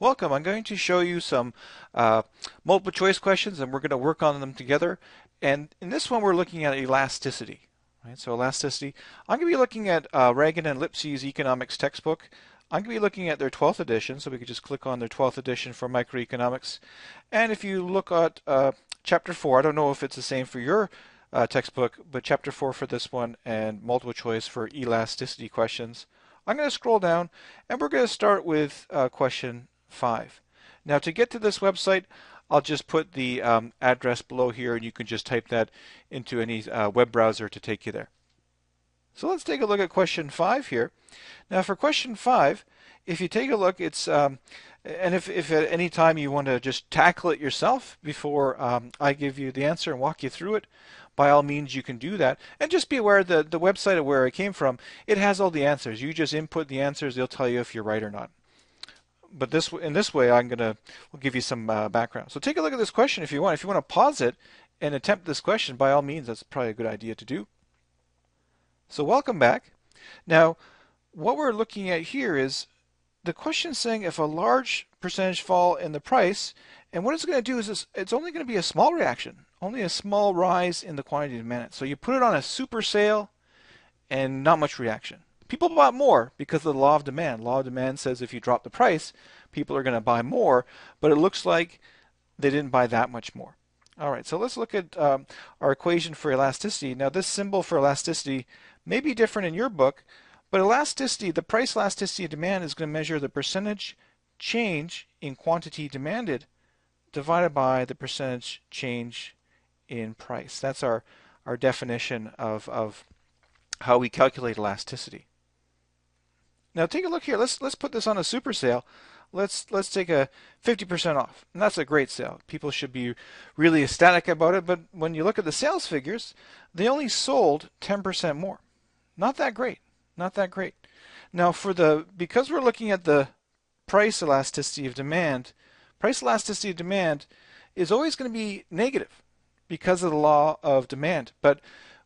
Welcome. I'm going to show you some multiple choice questions and we're going to work on them together. And in this one we're looking at elasticity. Right? So elasticity, I'm going to be looking at Reagan and Lipsey's economics textbook. I'm going to be looking at their 12th edition, so we could just click on their 12th edition for microeconomics. And if you look at chapter 4, I don't know if it's the same for your textbook, but chapter 4 for this one and multiple choice for elasticity questions. I'm going to scroll down and we're going to start with question 5. Now to get to this website, I'll just put the address below here and you can just type that into any web browser to take you there. So let's take a look at question 5 here. Now for question 5, if you take a look, it's and if at any time you want to just tackle it yourself before I give you the answer and walk you through it, by all means you can do that. And just be aware that the website of where it came from, it has all the answers. You just input the answers, they'll tell you if you're right or not. But in this way, we'll give you some background. So take a look at this question if you want. If you want to pause it and attempt this question, by all means, that's probably a good idea to do. So welcome back. Now, what we're looking at here is the question saying if a large percentage fall in the price, and what it's going to do is it's only going to be a small reaction, only a small rise in the quantity demanded. So you put it on a super sale and not much reaction. People bought more because of the law of demand. Law of demand says if you drop the price, people are going to buy more, but it looks like they didn't buy that much more. All right, so let's look at our equation for elasticity. Now this symbol for elasticity may be different in your book, but elasticity, the price elasticity of demand is going to measure the percentage change in quantity demanded divided by the percentage change in price. That's our definition of how we calculate elasticity. Now take a look here. Let's put this on a super sale. Let's take a 50% off. And that's a great sale. People should be really ecstatic about it, but when you look at the sales figures, they only sold 10% more. Not that great. Not that great. Now because we're looking at the price elasticity of demand is always going to be negative because of the law of demand. But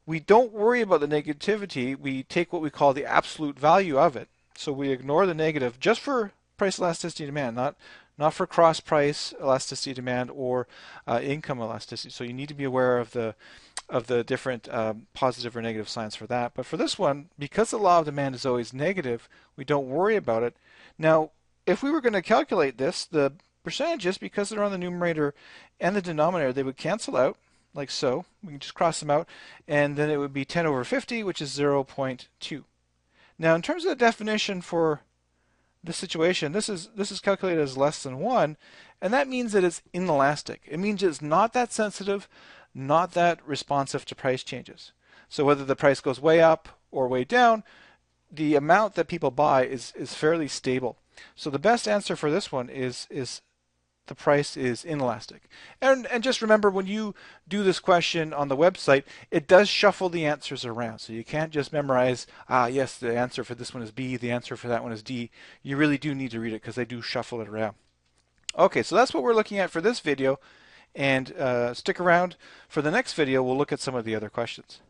we don't worry about the negativity. We take what we call the absolute value of it. So we ignore the negative just for price elasticity demand, not for cross price elasticity demand or income elasticity. So you need to be aware of the different positive or negative signs for that. But for this one, because the law of demand is always negative, we don't worry about it. Now, if we were going to calculate this, the percentages, because they're on the numerator and the denominator, they would cancel out like so. We can just cross them out, and then it would be 10 over 50, which is 0.2. Now, in terms of the definition for this situation, this is calculated as less than 1, and that means that it's inelastic. It means it's not that sensitive, not that responsive to price changes. So whether the price goes way up or way down, the amount that people buy is fairly stable. So the best answer for this one is the price is inelastic. And just remember, when you do this question on the website, it does shuffle the answers around. So you can't just memorize, yes, the answer for this one is B, the answer for that one is D. You really do need to read it because they do shuffle it around. Okay, so that's what we're looking at for this video. And stick around for the next video. We'll look at some of the other questions.